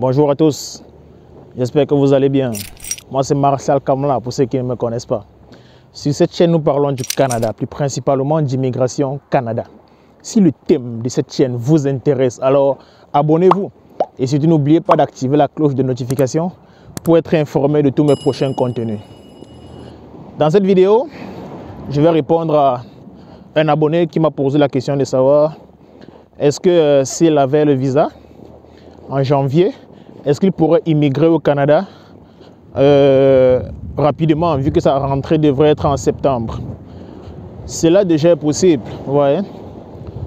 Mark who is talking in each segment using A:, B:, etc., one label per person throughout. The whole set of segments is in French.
A: Bonjour à tous, j'espère que vous allez bien. Moi c'est Martial Kamla pour ceux qui ne me connaissent pas. Sur cette chaîne nous parlons du Canada, plus principalement d'immigration Canada. Si le thème de cette chaîne vous intéresse, alors abonnez-vous. Et surtout n'oubliez pas d'activer la cloche de notification pour être informé de tous mes prochains contenus. Dans cette vidéo, je vais répondre à un abonné qui m'a posé la question de savoir est-ce que s'il avait le visa en janvier, est-ce qu'il pourrait immigrer au Canada rapidement, vu que sa rentrée devrait être en septembre. Cela déjà est possible, vous voyez.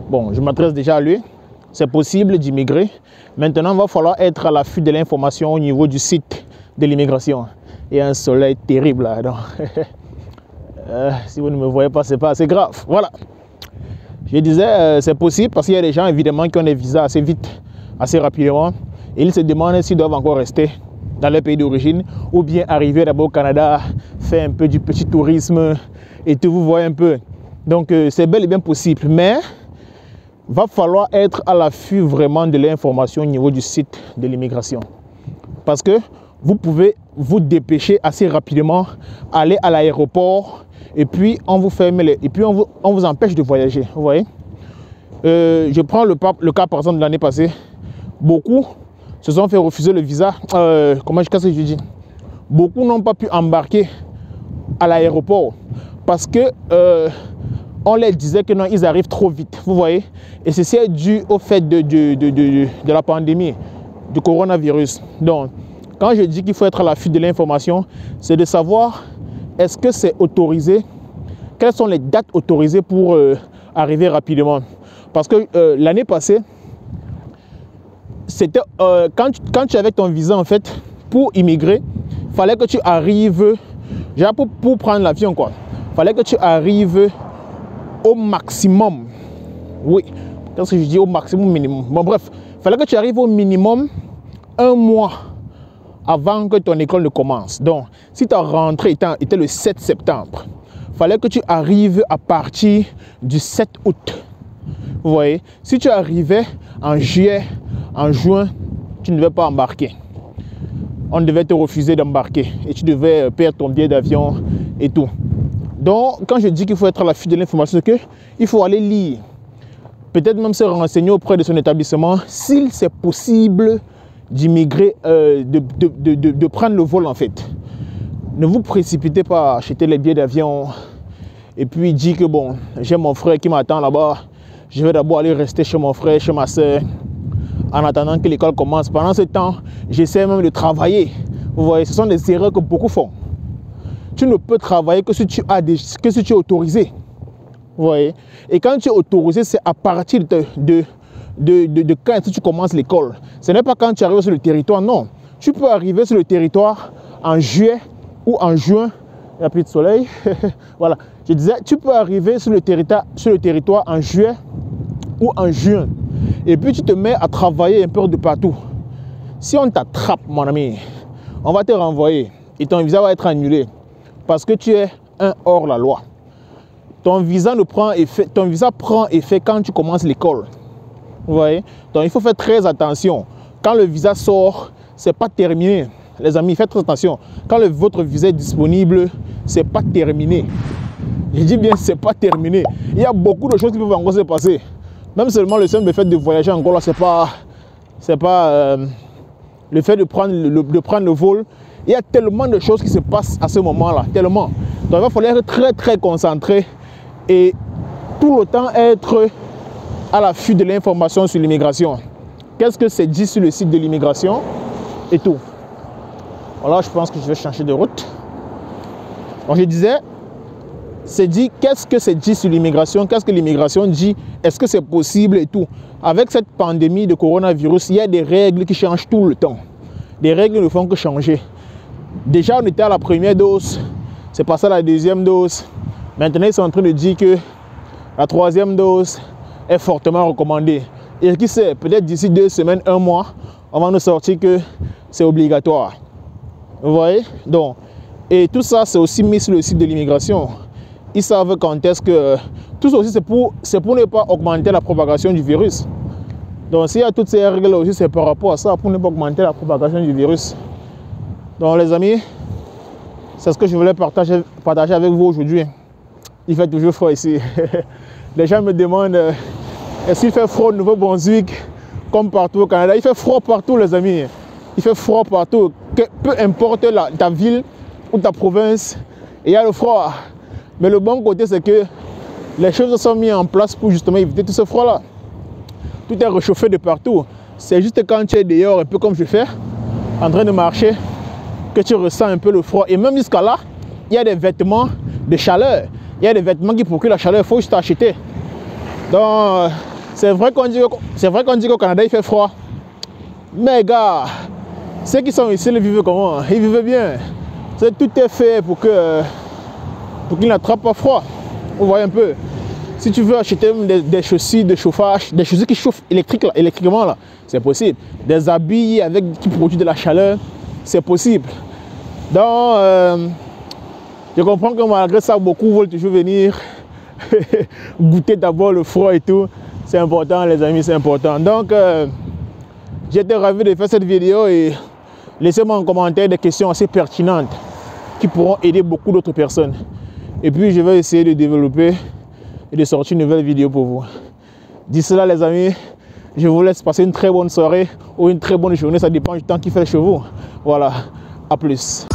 A: Bon, je m'adresse déjà à lui. C'est possible d'immigrer. Maintenant, il va falloir être à l'affût de l'information au niveau du site de l'immigration. Il y a un soleil terrible là. Donc si vous ne me voyez pas, c'est pas assez grave. Voilà. Je disais, c'est possible parce qu'il y a des gens évidemment qui ont des visas assez vite, assez rapidement. Et ils se demandent s'ils doivent encore rester dans leur pays d'origine ou bien arriver d'abord au Canada, faire un peu du petit tourisme et tout, vous voyez un peu. Donc c'est bel et bien possible, mais va falloir être à l'affût vraiment de l'information au niveau du site de l'immigration. Parce que vous pouvez vous dépêcher assez rapidement, aller à l'aéroport et puis on vous ferme et puis on vous empêche de voyager, vous voyez. Je prends le cas par exemple de l'année passée. Beaucoup se sont fait refuser le visa. Qu'est-ce que je dis? Beaucoup n'ont pas pu embarquer à l'aéroport parce que on leur disait que non, ils arrivent trop vite, vous voyez. Et ceci est dû au fait de la pandémie, du coronavirus. Donc, quand je dis qu'il faut être à l'affût de l'information, c'est de savoir est-ce que c'est autorisé, quelles sont les dates autorisées pour arriver rapidement. Parce que l'année passée, c'était quand tu avais ton visa en fait pour immigrer, il fallait que tu arrives pour prendre l'avion quoi. Il fallait que tu arrives au maximum. Oui, qu'est-ce que je dis au maximum minimum? Bon bref, il fallait que tu arrives au minimum un mois avant que ton école ne commence. Donc, si ta rentrée était le 7 septembre, il fallait que tu arrives à partir du 7 août. Vous voyez, si tu arrivais en juillet, en juin, tu ne devais pas embarquer. On devait te refuser d'embarquer et tu devais perdre ton billet d'avion et tout. Donc, quand je dis qu'il faut être à l'affût de l'information, c'est qu'il faut aller lire. Peut-être même se renseigner auprès de son établissement s'il c'est possible d'immigrer, de prendre le vol en fait. Ne vous précipitez pas à acheter les billets d'avion et puis dire que bon, j'ai mon frère qui m'attend là-bas. Je vais d'abord aller rester chez mon frère, chez ma soeur, en attendant que l'école commence. Pendant ce temps, j'essaie même de travailler. Vous voyez, ce sont des erreurs que beaucoup font. Tu ne peux travailler que si tu es autorisé. Vous voyez. Et quand tu es autorisé, c'est à partir de quand tu commences l'école. Ce n'est pas quand tu arrives sur le territoire, non. Tu peux arriver sur le territoire en juillet ou en juin. Il n'y a plus de soleil. Voilà. Je disais, tu peux arriver sur le territoire en juillet ou en juin. Et puis tu te mets à travailler un peu de partout. Si on t'attrape, mon ami, on va te renvoyer et ton visa va être annulé parce que tu es un hors la loi. Ton visa prend effet quand tu commences l'école. Vous voyez? Donc il faut faire très attention. Quand le visa sort, c'est pas terminé. Les amis, faites très attention. Quand votre visa est disponible, c'est pas terminé. Je dis bien, c'est pas terminé. Il y a beaucoup de choses qui peuvent encore se passer. Même seulement le simple fait de voyager encore là, c'est pas le fait de prendre le vol. Il y a tellement de choses qui se passent à ce moment-là, tellement. Donc il va falloir être très très concentré et tout le temps être à l'affût de l'information sur l'immigration. Qu'est-ce que c'est dit sur le site de l'immigration et tout. Voilà, je pense que je vais changer de route. Donc je disais, c'est dit, qu'est-ce que c'est dit sur l'immigration? Qu'est-ce que l'immigration dit? Est-ce que c'est possible et tout? Avec cette pandémie de coronavirus, il y a des règles qui changent tout le temps. Des règles ne font que changer. Déjà, on était à la première dose, c'est passé à la deuxième dose. Maintenant, ils sont en train de dire que la troisième dose est fortement recommandée. Et qui sait, peut-être d'ici 2 semaines, 1 mois, on va nous sortir que c'est obligatoire. Vous voyez? Donc, et tout ça, c'est aussi mis sur le site de l'immigration. Ils savent quand est-ce que... Tout ça aussi, c'est pour ne pas augmenter la propagation du virus. Donc s'il y a toutes ces règles aussi, c'est par rapport à ça, pour ne pas augmenter la propagation du virus. Donc les amis, c'est ce que je voulais partager avec vous aujourd'hui. Il fait toujours froid ici. Les gens me demandent, est-ce qu'il fait froid au Nouveau-Brunswick comme partout au Canada? Il fait froid partout les amis. Il fait froid partout. Peu importe ta ville ou ta province, il y a le froid. Mais le bon côté, c'est que les choses sont mises en place pour justement éviter tout ce froid-là. Tout est réchauffé de partout. C'est juste quand tu es dehors, un peu comme je fais, en train de marcher, que tu ressens un peu le froid. Et même jusqu'à là, il y a des vêtements de chaleur. Il y a des vêtements qui procurent la chaleur, il faut juste acheter. Donc, c'est vrai qu'on dit qu'au Canada, il fait froid. Mais gars, ceux qui sont ici, ils vivent comment? Ils vivent bien. Tout est fait pour qu'ils n'attrapent pas froid. Vous voyez un peu. Si tu veux acheter des chaussures de chauffage, des chaussures qui chauffent électriquement, là, c'est possible. Des habits qui produisent de la chaleur, c'est possible. Donc, je comprends que malgré ça, beaucoup veulent toujours venir goûter d'abord le froid et tout. C'est important, les amis, c'est important. Donc, j'étais ravi de faire cette vidéo et laissez-moi en commentaire des questions assez pertinentes qui pourront aider beaucoup d'autres personnes. Et puis, je vais essayer de développer et de sortir une nouvelle vidéo pour vous. D'ici là, les amis, je vous laisse passer une très bonne soirée ou une très bonne journée. Ça dépend du temps qu'il fait chez vous. Voilà, à plus.